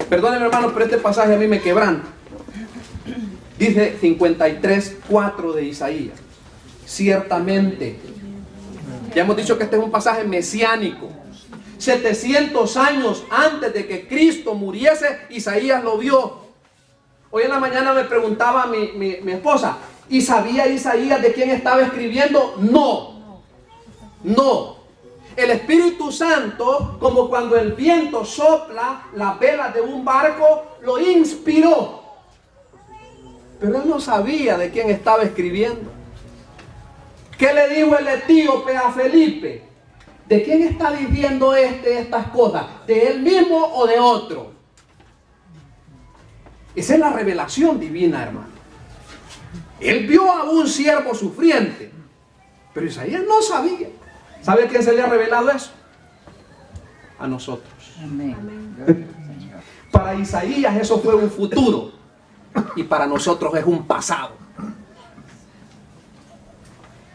[SPEAKER 1] Perdónenme, hermano, pero este pasaje a mí me quebranta. Dice 53, 4 de Isaías. Ciertamente, ya hemos dicho que este es un pasaje mesiánico. 700 años antes de que Cristo muriese, Isaías lo vio. Hoy en la mañana me preguntaba mi esposa, ¿y sabía Isaías de quién estaba escribiendo? No. El Espíritu Santo, como cuando el viento sopla las velas de un barco, lo inspiró. Pero él no sabía de quién estaba escribiendo. ¿Qué le dijo el etíope a Felipe? ¿De quién está diciendo estas cosas? ¿De él mismo o de otro? Esa es la revelación divina, hermano. Él vio a un siervo sufriente, pero Isaías no sabía. ¿Sabe a quién se le ha revelado eso? A nosotros. Amén. Para Isaías eso fue un futuro y para nosotros es un pasado.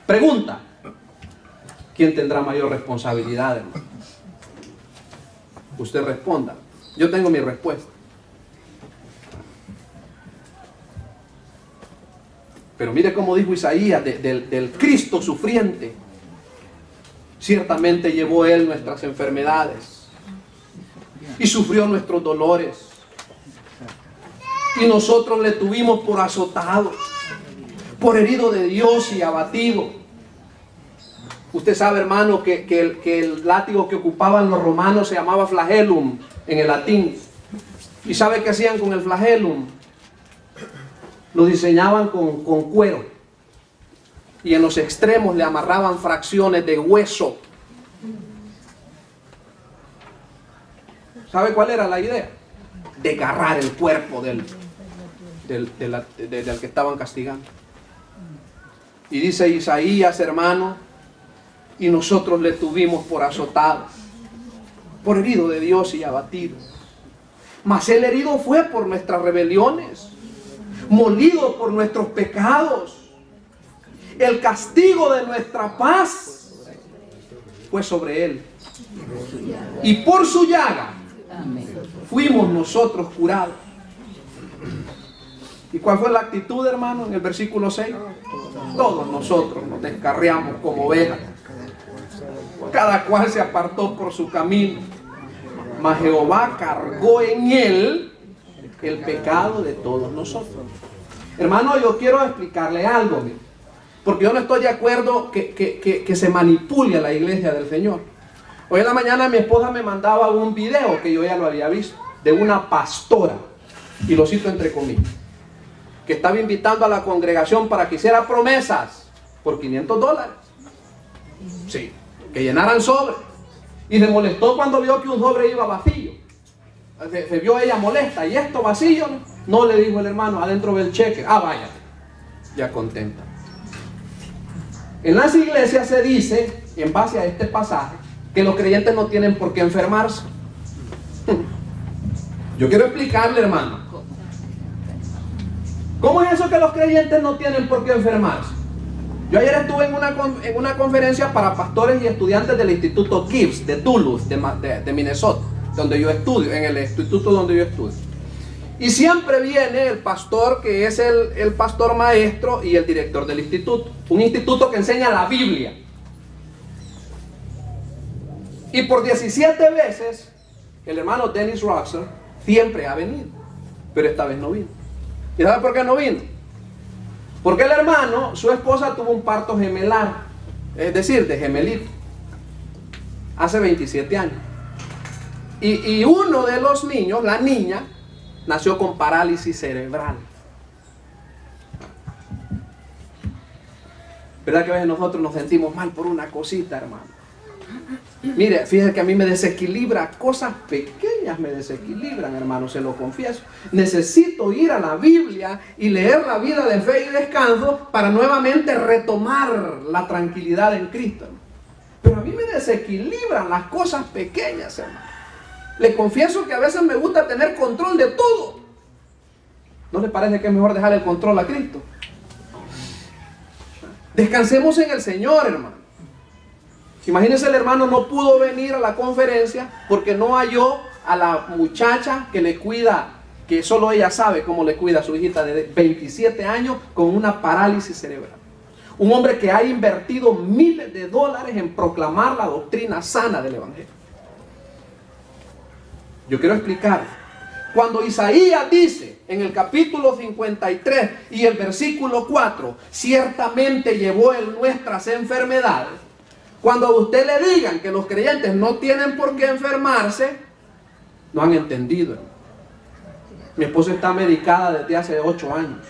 [SPEAKER 1] Pregunta: ¿quién tendrá mayor responsabilidad, hermano? Usted responda. Yo tengo mi respuesta. Pero mire cómo dijo Isaías del Cristo sufriente. Ciertamente llevó Él nuestras enfermedades y sufrió nuestros dolores. Y nosotros le tuvimos por azotado, por herido de Dios y abatido. Usted sabe, hermano, que el látigo que ocupaban los romanos se llamaba flagellum en el latín. ¿Y sabe qué hacían con el flagellum? Lo diseñaban con cuero. Y en los extremos le amarraban fracciones de hueso. ¿Sabe cuál era la idea? Desgarrar el cuerpo del que estaban castigando. Y dice Isaías, hermano, y nosotros le tuvimos por azotado, por herido de Dios y abatido. Mas el herido fue por nuestras rebeliones, molido por nuestros pecados. El castigo de nuestra paz fue sobre Él. Y por su llaga fuimos nosotros curados. ¿Y cuál fue la actitud, hermano, en el versículo 6? Todos nosotros nos descarriamos como ovejas. Cada cual se apartó por su camino. Mas Jehová cargó en Él el pecado de todos nosotros. Hermano, yo quiero explicarle algo, porque yo no estoy de acuerdo que se manipule a la iglesia del Señor. Hoy en la mañana mi esposa me mandaba un video que yo ya lo había visto, de una pastora, y lo cito entre comillas, que estaba invitando a la congregación para que hiciera promesas por $500. Sí, que llenaran sobres. Y se molestó cuando vio que un sobre iba vacío. Se vio ella molesta. ¿Y esto vacío? No, le dijo el hermano, adentro del cheque. Ah, vaya, ya contenta. En las iglesias se dice, en base a este pasaje, que los creyentes no tienen por qué enfermarse. Yo quiero explicarle, hermano, ¿cómo es eso que los creyentes no tienen por qué enfermarse? Yo ayer estuve en una conferencia para pastores y estudiantes del Instituto Gibbs de Duluth, de Minnesota, donde yo estudio, en el instituto donde yo estudio. Y siempre viene el pastor que es el pastor maestro y el director del instituto. Un instituto que enseña la Biblia. Y por 17 veces, el hermano Dennis Roxer siempre ha venido, pero esta vez no vino. ¿Y sabe por qué no vino? Porque el hermano, su esposa tuvo un parto gemelar, es decir, de gemelito, hace 27 años. Y uno de los niños, la niña, nació con parálisis cerebral. ¿Verdad que a veces nosotros nos sentimos mal por una cosita, hermano? Mire, fíjese que a mí me desequilibra, cosas pequeñas me desequilibran, hermano, se lo confieso. Necesito ir a la Biblia y leer la vida de fe y descanso para nuevamente retomar la tranquilidad en Cristo, hermano. Pero a mí me desequilibran las cosas pequeñas, hermano. Le confieso que a veces me gusta tener control de todo. ¿No le parece que es mejor dejar el control a Cristo? Descansemos en el Señor, hermano. Imagínense, el hermano no pudo venir a la conferencia porque no halló a la muchacha que le cuida, que solo ella sabe cómo le cuida a su hijita de 27 años con una parálisis cerebral. Un hombre que ha invertido miles de dólares en proclamar la doctrina sana del Evangelio. Yo quiero explicar. Cuando Isaías dice en el capítulo 53 y el versículo 4, ciertamente llevó él nuestras enfermedades. Cuando a usted le digan que los creyentes no tienen por qué enfermarse, no han entendido, hermano. Mi esposa está medicada desde hace 8 años.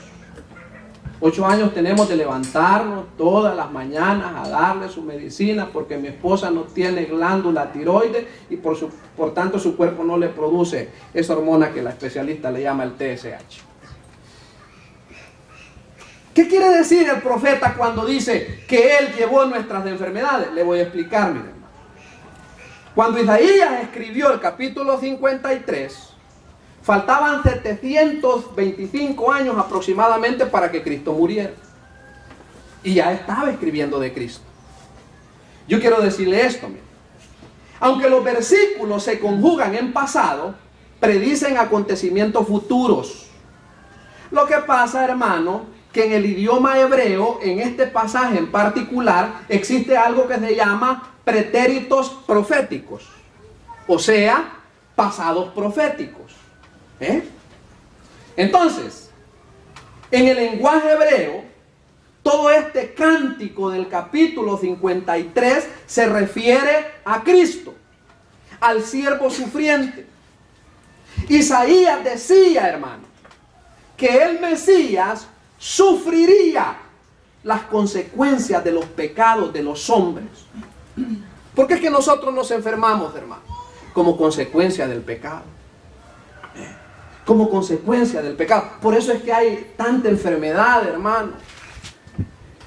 [SPEAKER 1] 8 años tenemos de levantarnos todas las mañanas a darle su medicina porque mi esposa no tiene glándula tiroides y por tanto su cuerpo no le produce esa hormona que la especialista le llama el TSH. ¿Qué quiere decir el profeta cuando dice que él llevó nuestras enfermedades? Le voy a explicar, mi hermano. Cuando Isaías escribió el capítulo 53, faltaban 725 años aproximadamente para que Cristo muriera. Y ya estaba escribiendo de Cristo. Yo quiero decirle esto, mire. Aunque los versículos se conjugan en pasado, predicen acontecimientos futuros. Lo que pasa, hermano, que en el idioma hebreo, en este pasaje en particular, existe algo que se llama pretéritos proféticos. O sea, pasados proféticos. Entonces, en el lenguaje hebreo, todo este cántico del capítulo 53 se refiere a Cristo, al siervo sufriente. Isaías decía, hermano, que el Mesías sufriría las consecuencias de los pecados de los hombres. ¿Por qué es que nosotros nos enfermamos, hermano? Como consecuencia del pecado. Como consecuencia del pecado. Por eso es que hay tanta enfermedad, hermano.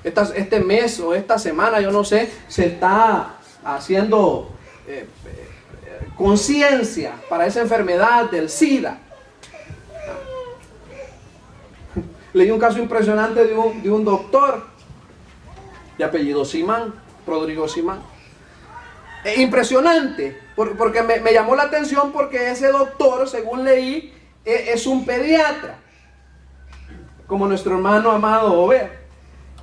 [SPEAKER 1] Este mes o esta semana, yo no sé, se está haciendo conciencia para esa enfermedad del SIDA. Leí un caso impresionante de un doctor de apellido Simán, Rodrigo Simán. Impresionante, porque me llamó la atención porque ese doctor, según leí, es un pediatra, como nuestro hermano amado Obed.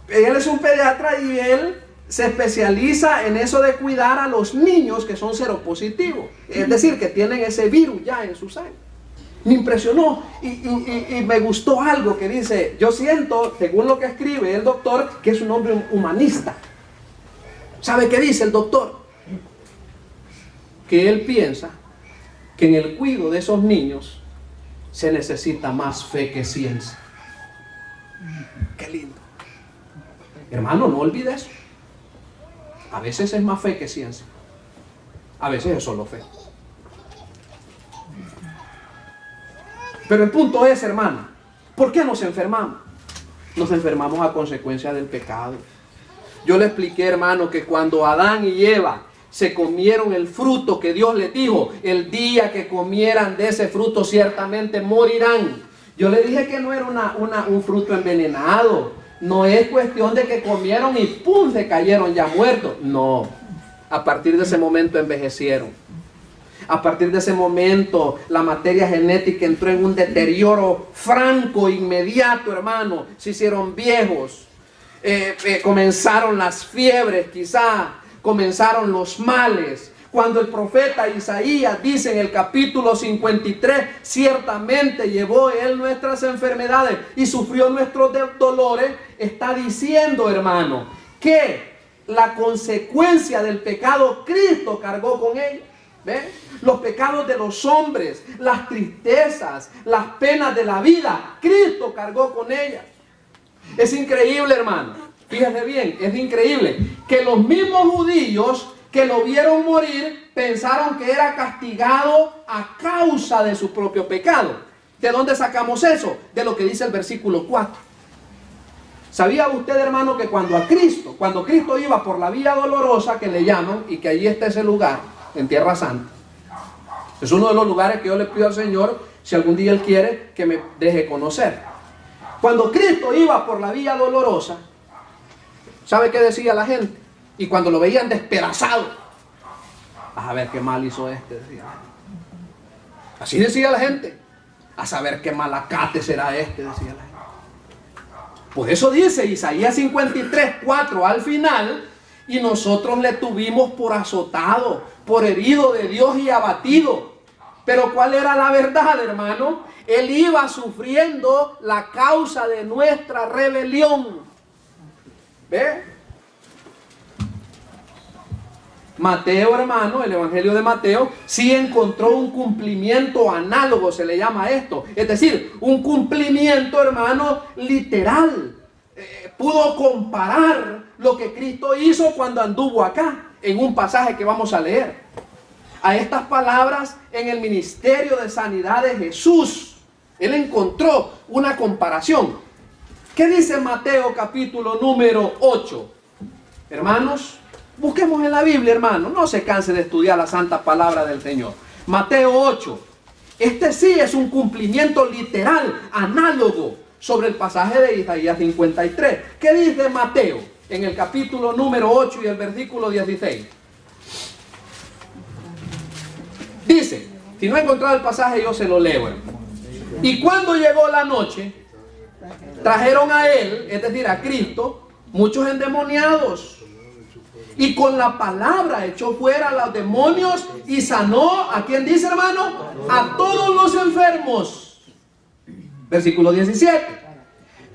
[SPEAKER 1] Él es un pediatra y él se especializa en eso de cuidar a los niños que son seropositivos, es decir, que tienen ese virus ya en su sangre. Me impresionó y me gustó algo que dice, yo siento, según lo que escribe el doctor, que es un hombre humanista. ¿Sabe qué dice el doctor? Que él piensa que en el cuidado de esos niños se necesita más fe que ciencia. Qué lindo. Hermano, no olvide eso. A veces es más fe que ciencia. A veces es solo fe. Pero el punto es, hermano, ¿por qué nos enfermamos? Nos enfermamos a consecuencia del pecado. Yo le expliqué, hermano, que cuando Adán y Eva se comieron el fruto que Dios les dijo, el día que comieran de ese fruto ciertamente morirán. Yo le dije que no era un fruto envenenado. No es cuestión de que comieron y ¡pum!, se cayeron ya muertos. No, a partir de ese momento envejecieron. A partir de ese momento la materia genética entró en un deterioro franco, inmediato, hermano. Se hicieron viejos. Comenzaron las fiebres quizá. Comenzaron los males. Cuando el profeta Isaías dice en el capítulo 53, ciertamente llevó Él nuestras enfermedades y sufrió nuestros dolores, está diciendo, hermano, que la consecuencia del pecado Cristo cargó con ella. ¿Ve? Los pecados de los hombres, las tristezas, las penas de la vida, Cristo cargó con ella. Es increíble, hermano. Fíjese bien, es increíble que los mismos judíos que lo vieron morir pensaron que era castigado a causa de su propio pecado. ¿De dónde sacamos eso? De lo que dice el versículo 4. ¿Sabía usted, hermano, que cuando Cristo iba por la vía dolorosa, que le llaman, y que allí está ese lugar, en Tierra Santa, es uno de los lugares que yo le pido al Señor, si algún día Él quiere, que me deje conocer? Cuando Cristo iba por la vía dolorosa, ¿sabe qué decía la gente? Y cuando lo veían despedazado, a ver qué mal hizo este, decía. Así decía la gente. A saber qué malacate será este, decía la gente. Por eso dice Isaías 53, 4 al final, y nosotros le tuvimos por azotado, por herido de Dios y abatido. Pero ¿cuál era la verdad, hermano? Él iba sufriendo la causa de nuestra rebelión. ¿Ve? Mateo, hermano, el Evangelio de Mateo, sí encontró un cumplimiento análogo, se le llama esto. Es decir, un cumplimiento, hermano, literal. Pudo comparar lo que Cristo hizo cuando anduvo acá, en un pasaje que vamos a leer. A estas palabras en el ministerio de sanidad de Jesús, Él encontró una comparación. ¿Qué dice Mateo capítulo número 8? Hermanos, busquemos en la Biblia, hermano. No se canse de estudiar la santa palabra del Señor. Mateo 8. Este sí es un cumplimiento literal, análogo, sobre el pasaje de Isaías 53. ¿Qué dice Mateo en el capítulo número 8 y el versículo 16? Dice, si no he encontrado el pasaje, yo se lo leo, hermano. Y cuando llegó la noche, trajeron a Él, es decir, a Cristo, muchos endemoniados. Y con la palabra echó fuera a los demonios y sanó, ¿a quién dice, hermano? A todos los enfermos. Versículo 17.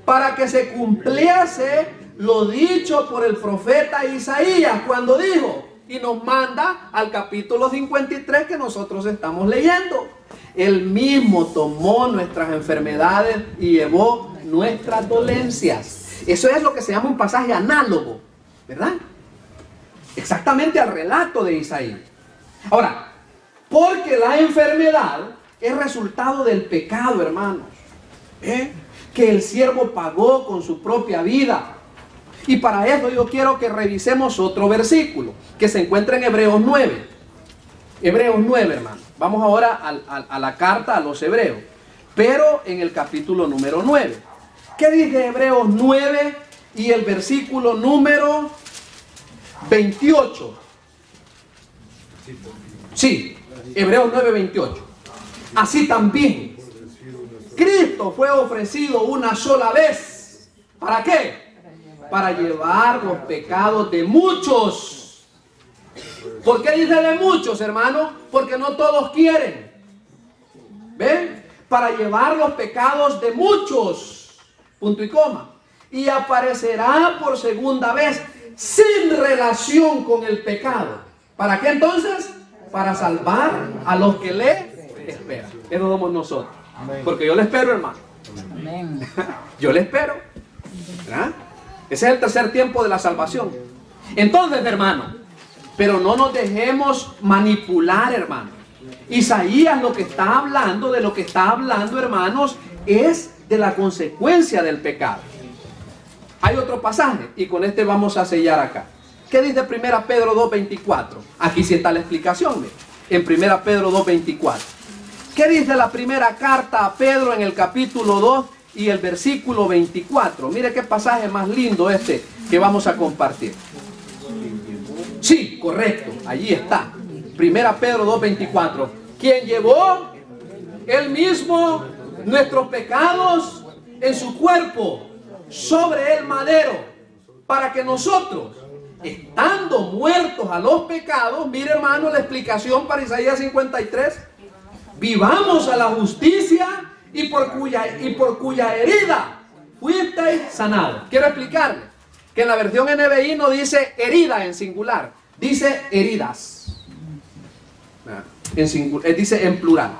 [SPEAKER 1] Para que se cumpliese lo dicho por el profeta Isaías cuando dijo, y nos manda al capítulo 53 que nosotros estamos leyendo. Él mismo tomó nuestras enfermedades y llevó nuestras dolencias. Eso es lo que se llama un pasaje análogo, ¿verdad? Exactamente al relato de Isaías. Ahora, porque la enfermedad es resultado del pecado, hermanos, que el siervo pagó con su propia vida. Y para eso yo quiero que revisemos otro versículo que se encuentra en Hebreos 9. Hebreos 9, hermano. Vamos ahora a la carta a los Hebreos, pero en el capítulo número 9. ¿Qué dice Hebreos 9 y el versículo número 28? Sí, Hebreos 9, 28. Así también Cristo fue ofrecido una sola vez. ¿Para qué? Para llevar los pecados de muchos. ¿Por qué dice de muchos, hermano? Porque no todos quieren. ¿Ven? Para llevar los pecados de muchos. Punto y coma. Y aparecerá por segunda vez sin relación con el pecado. ¿Para qué entonces? Para salvar a los que le esperan. Eso somos nosotros. Porque yo le espero, hermano. Amén. Yo le espero. ¿Verdad? Ese es el tercer tiempo de la salvación. Entonces, hermano, pero no nos dejemos manipular, hermano. Isaías lo que está hablando, de lo que está hablando, hermanos, es de la consecuencia del pecado. Hay otro pasaje y con este vamos a sellar acá. ¿Qué dice 1 Pedro 2:24? Aquí sí está la explicación. En 1 Pedro 2:24. ¿Qué dice la primera carta a Pedro en el capítulo 2 y el versículo 24? Mire qué pasaje más lindo este que vamos a compartir. Sí, correcto, allí está. 1 Pedro 2:24. Quien llevó él mismo nuestros pecados en su cuerpo sobre el madero, para que nosotros, estando muertos a los pecados, mire hermano la explicación para Isaías 53, vivamos a la justicia y por cuya herida fuisteis sanados. Quiero explicarle que en la versión NBI no dice herida en singular, dice heridas. Dice en plural.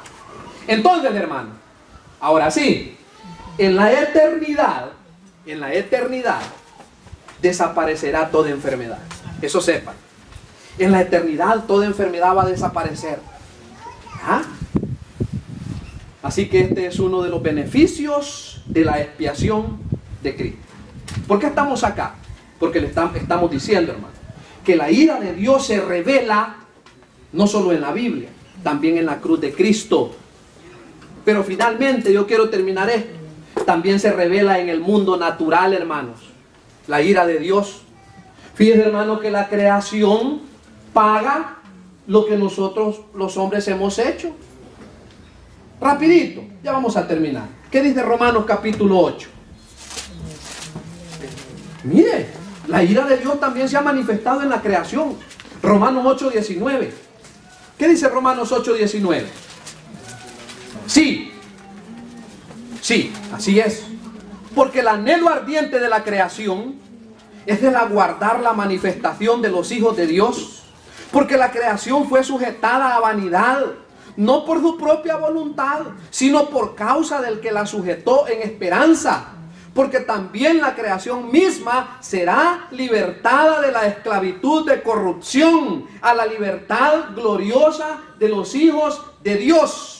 [SPEAKER 1] Entonces, hermano, ahora sí, en la eternidad desaparecerá toda enfermedad. Eso sepan. En la eternidad toda enfermedad va a desaparecer. ¿Ah? Así que este es uno de los beneficios de la expiación de Cristo. ¿Por qué estamos acá? Porque le estamos diciendo, hermano, que la ira de Dios se revela no solo en la Biblia, también en la cruz de Cristo. Pero finalmente yo quiero terminar esto. También se revela en el mundo natural, hermanos, la ira de Dios. Fíjense, hermano, que la creación paga lo que nosotros los hombres hemos hecho. Rapidito, ya vamos a terminar. ¿Qué dice Romanos capítulo 8? Mire, la ira de Dios también se ha manifestado en la creación. Romanos 8:19. ¿Qué dice Romanos 8:19? Sí, así es. Porque el anhelo ardiente de la creación es el aguardar la manifestación de los hijos de Dios. Porque la creación fue sujetada a vanidad, no por su propia voluntad, sino por causa del que la sujetó en esperanza. Porque también la creación misma será libertada de la esclavitud de corrupción a la libertad gloriosa de los hijos de Dios.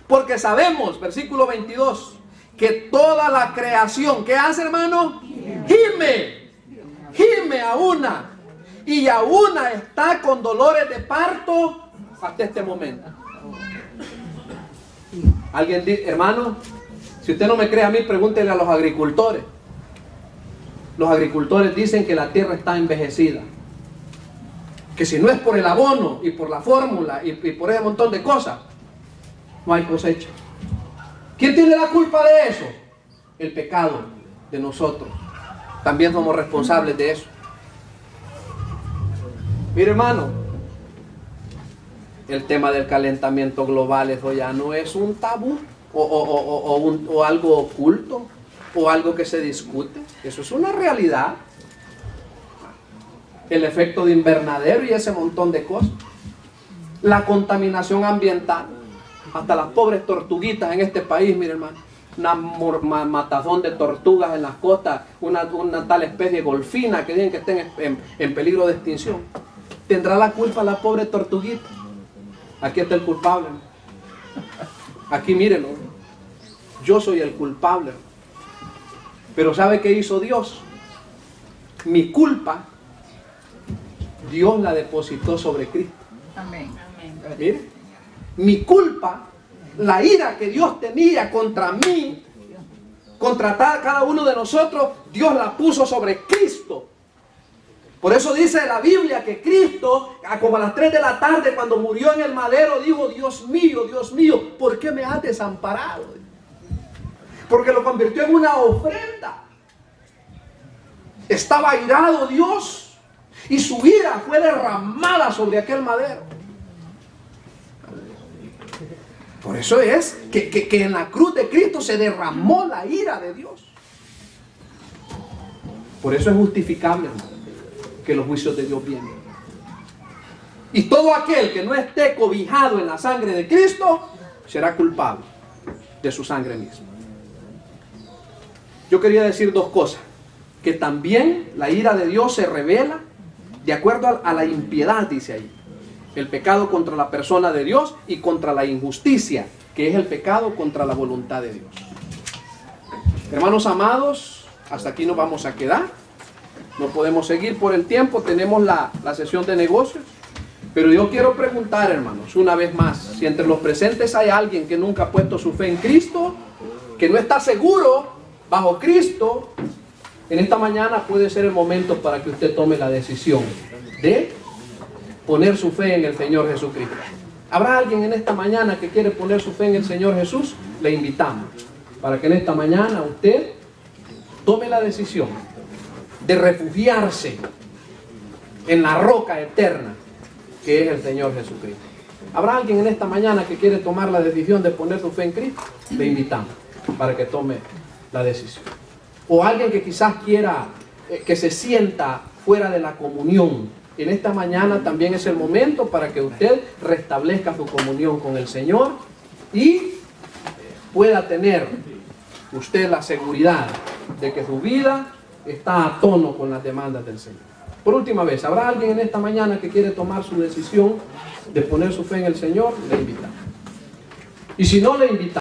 [SPEAKER 1] Porque sabemos, versículo 22, que toda la creación, ¿qué hace, hermano? Gime a una, y a una está con dolores de parto hasta este momento. Alguien dice, hermano, si usted no me cree a mí, pregúntele a los agricultores. Los agricultores dicen que la tierra está envejecida, que si no es por el abono y por la fórmula y por ese montón de cosas, no hay cosecha. ¿Quién tiene la culpa de eso? El pecado de nosotros. También somos responsables de eso. Mire, hermano, el tema del calentamiento global, eso ya no es un tabú o algo oculto o algo que se discute. Eso es una realidad. El efecto de invernadero y ese montón de cosas. La contaminación ambiental. Hasta las pobres tortuguitas en este país, mire, hermano, una matazón de tortugas en las costas, una tal especie de golfina que dicen que estén en peligro de extinción. ¿Tendrá la culpa la pobre tortuguita? Aquí está el culpable. Aquí mírenlo. Yo soy el culpable. Pero ¿sabe qué hizo Dios? Mi culpa, Dios la depositó sobre Cristo.
[SPEAKER 2] Amén.
[SPEAKER 1] Mire. Mi culpa, la ira que Dios tenía contra mí, contra cada uno de nosotros, Dios la puso sobre Cristo. Por eso dice la Biblia que Cristo, como a las 3 de la tarde, cuando murió en el madero, dijo, Dios mío, ¿por qué me has desamparado? Porque lo convirtió en una ofrenda. Estaba airado Dios y su ira fue derramada sobre aquel madero. Por eso es que en la cruz de Cristo se derramó la ira de Dios. Por eso es justificable, hermano, que los juicios de Dios vienen. Y todo aquel que no esté cobijado en la sangre de Cristo será culpable de su sangre misma. Yo quería decir dos cosas. Que también la ira de Dios se revela de acuerdo a la impiedad, dice ahí. El pecado contra la persona de Dios y contra la injusticia, que es el pecado contra la voluntad de Dios. Hermanos amados, hasta aquí nos vamos a quedar. No podemos seguir por el tiempo, tenemos la sesión de negocios. Pero yo quiero preguntar, hermanos, una vez más, si entre los presentes hay alguien que nunca ha puesto su fe en Cristo, que no está seguro bajo Cristo, en esta mañana puede ser el momento para que usted tome la decisión de poner su fe en el Señor Jesucristo. ¿Habrá alguien en esta mañana que quiere poner su fe en el Señor Jesús? Le invitamos para que en esta mañana usted tome la decisión de refugiarse en la roca eterna que es el Señor Jesucristo. ¿Habrá alguien en esta mañana que quiere tomar la decisión de poner su fe en Cristo? Le invitamos para que tome la decisión. O alguien que quizás quiera que se sienta fuera de la comunión. En esta mañana también es el momento para que usted restablezca su comunión con el Señor y pueda tener usted la seguridad de que su vida está a tono con las demandas del Señor. Por última vez, ¿habrá alguien en esta mañana que quiere tomar su decisión de poner su fe en el Señor? Le invitamos. Y si no, le invitamos